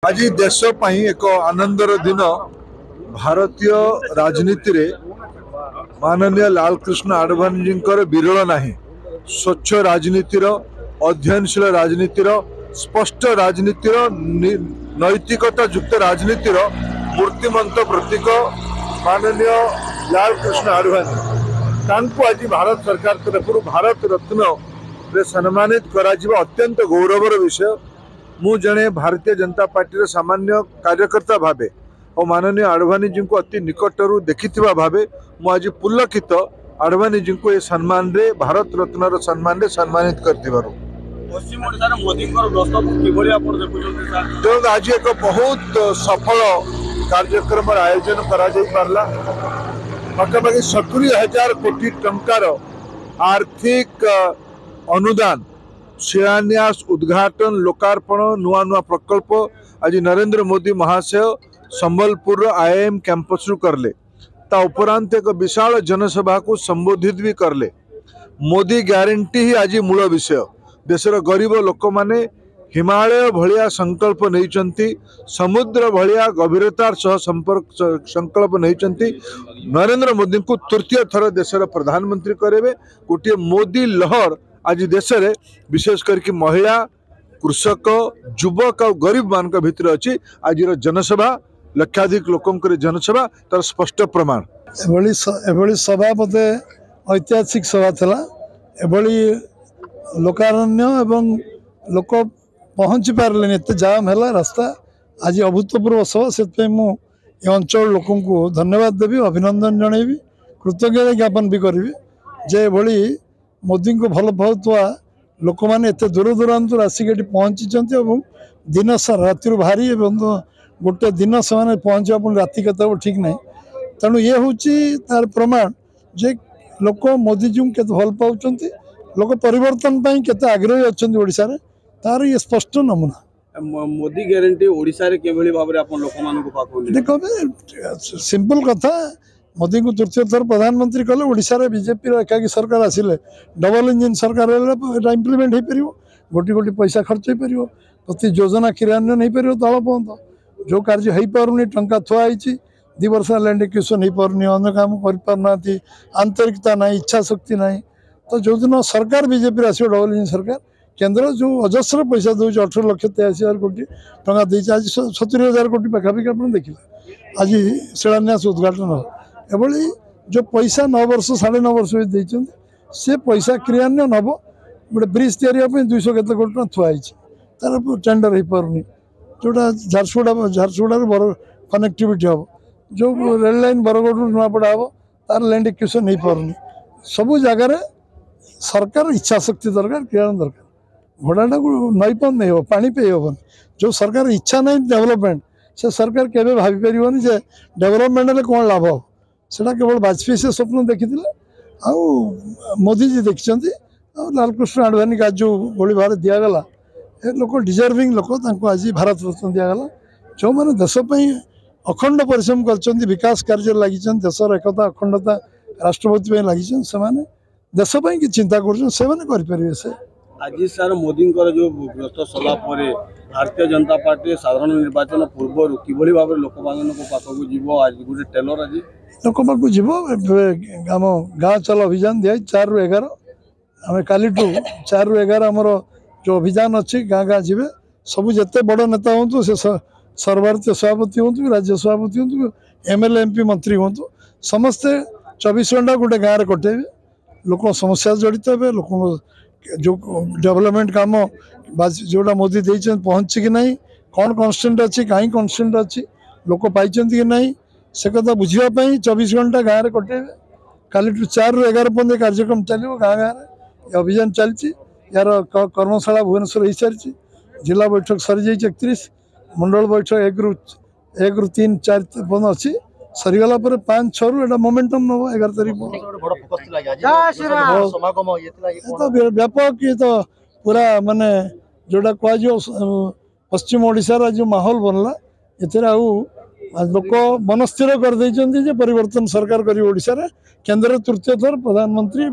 आज देश एक आनंदर दिन भारतीय राजनीति रे माननीय लालकृष्ण आडवाणी जी विरल नहीं। स्वच्छ राजनीतिर, अध्ययनशील राजनीतिर, स्पष्ट राजनीतिर, नैतिकता युक्त राजनीतिर मूर्तिमंत प्रतीक माननीय लालकृष्ण आडवाणी आज भारत सरकार तरफ भारत रत्न रे सम्मानित करा अत्यंत गौरवर विषय। मु जड़े भारतीय जनता पार्टी सामान्य कार्यकर्ता भावे और माननीय आडवाणी जी को अति निकटरू देखि भावे मु आज पुलकित आडवाणी जी को ये सम्मान रे भारत रत्न सम्मान रे सम्मानित कर आज एक बहुत सफल कार्यक्रम आयोजन करा पाखापाखि 70,000 कोटी टंकार आर्थिक अनुदान शिलान्यास उद्घाटन लोकार्पण नुआ नुआ प्रकल्प आज नरेंद्र मोदी महाशय संबलपुर IIM कैंपस रु करले। ता उपरांत एक विशाल जनसभा को संबोधित भी करले। मोदी ग्यारंटी ही आज मूल विषय। देशर गरीब लोक माने हिमालय भलिया संकल्प नहीं, समुद्र भलिया गभीरतार सह संपर्क संकल्प नहीं। नरेंद्र मोदी को तृतीय थर देशर प्रधानमंत्री करेंगे। गोटे मोदी लहर आज देश में विशेष करके महिला, कृषक, युवक और गरीब मान भितर अच्छी आज जनसभा लक्षाधिक लोकंकर जनसभा तार स्पष्ट प्रमाण। एभली सभा बोधे ऐतिहासिक सभा थला। एभली लोकारण्य एवं लोक पहुँची पारे एत जाम है रास्ता आज अभूतपूर्व सभा से मु अंचल लोक धन्यवाद देवी, अभिनंदन जनइबी, कृतज्ञता ज्ञापन भी करी जे भली मोदी को भल पाउवा लोक मैंने एत दूर दूरांत आसिक पहुँची दिन सारा राति भारी गोटे दिन से पहुँचा राति कत ठीक ना। तेणु ये हूँ तार प्रमाण जे लोक मोदी जी के भल पाँच लोक परिवर्तन के आग्रही अच्छा तार ये स्पष्ट नमूना। मोदी ग्यारंटी ओडिशा रे केभली भाव रे आपण लोक मान को पाखो देखो सिंपल कथा मोदी को तृतीय थर प्रधानमंत्री कले ओडिशा रे बीजेपी रो एकाकी सरकार आसिले डबल इंजिन सरकार इम्प्लीमेंट हो पार गोटी गोटी पैसा खर्च हो पार प्रति योजना क्रियान्वयन हो पार तल पर्यंत जो कार्य हो पारे टंका थुआई 2 वर्ष लैंड एक्विजिशन हो पारनी अन्य काम कर आंतरिकता ना इच्छा शक्ति ना। तो जो दिन सरकार बीजेपी आसो डबल इंजिन सरकार केंद्र जो अजस्र पैसा दौर 18,83,000 कोटी टंका देती आज 70,000 कोटी पाखापाखि आप देखिए आज शिलान्यास उद्घाटन हो एभली जो पैसा 9 वर्ष 9.5 वर्ष देते से पैसा क्रियान्वयन हम गोटे ब्रिज या 200 केत कोटी थुआई तार टेंडर हो पारनी जोटा झारसुगुड़ा बर कनेक्टिविटी हम जो रेल लाइन बरगढ़ नुआपड़ा हम तार लैंड एक्विजिशन हो पारनी सबू जगार सरकार इच्छा शक्ति दरकार क्रियान्वयन दरकार। घोड़ाटा को नईपन नहीं हो पानी पे हेन जो सरकार इच्छा नहीं डेवलपमेंट से सरकार केवे भाभी पारिबनी जे डेवलपमेंट कौन लाभ हो सेटा केवल वाजपेयी से स्वप्न देखी मोदी जी देखिं लालकृष्ण आडवाणी का जो भली भाव दिगला ए लोक डिजर्विंग लोक आज भारत रत्न दिगला जो मैंने देशपाई अखंड परिश्रम कर विकास कार्य लगी देशर एकता अखंडता राष्ट्रपति लगी से देशपाई कि चिंता कर से आज सर मोदी जो गत सभा पर भारतीय जनता पार्टी साधारण निर्वाचन पूर्व किभली भाव लोक पाखक जीव आज गोटे टेलर आज लोक पाक जीव आम गाँ चल अभियान दिया 4 ରୁ 11 आम काली 4 ରୁ 11 आमर जो अभियान अच्छी गाँ गाँ जी सबू जिते बड़ नेता हूँ से सर्वभारतीय सभापति हूँ राज्य सभापति हूँ MLA MP मंत्री हूँ समस्ते 24 घंटा गोटे गाँव में कटेबे लोक समस्या जड़ित हे लोक जो डेवलपमेंट काम जोटा मोदी दे पहुँची कि नहीं कौन कन्स्टेंट अच्छी कहीं कन्स्टेंट अच्छी लोक पाई कि नहीं से कथा बुझापी 24 घंटा गाँव में कटेबे काली 4 ରୁ 11 पर्यटन कार्यक्रम चलो गाँ गाँव अभियान चलती यार कर्मशाला भुवनेश्वर हो सारी जिला बैठक सरी जाइए 31 मंडल बैठक 1 ରୁ 3 4 पर्यटन अच्छी सरीगला 5-6 रू मोमेंटम नब 11 तारीख व्यापक ये तो पूरा माने जोटा कह पश्चिम ओडिशा जो माहौल बनला ये लोक मन स्थिर कर परिवर्तन सरकार करी ओडिशा रे केंद्र तृतीय थर प्रधानमंत्री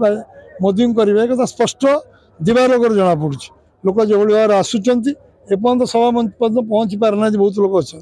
मोदी करेंगे एक स्पष्ट दिवालोक जना पड़ी लोक जो भाव आसुंच एपर्यंत सभा पहुँची पारना बहुत लोग अच्छा।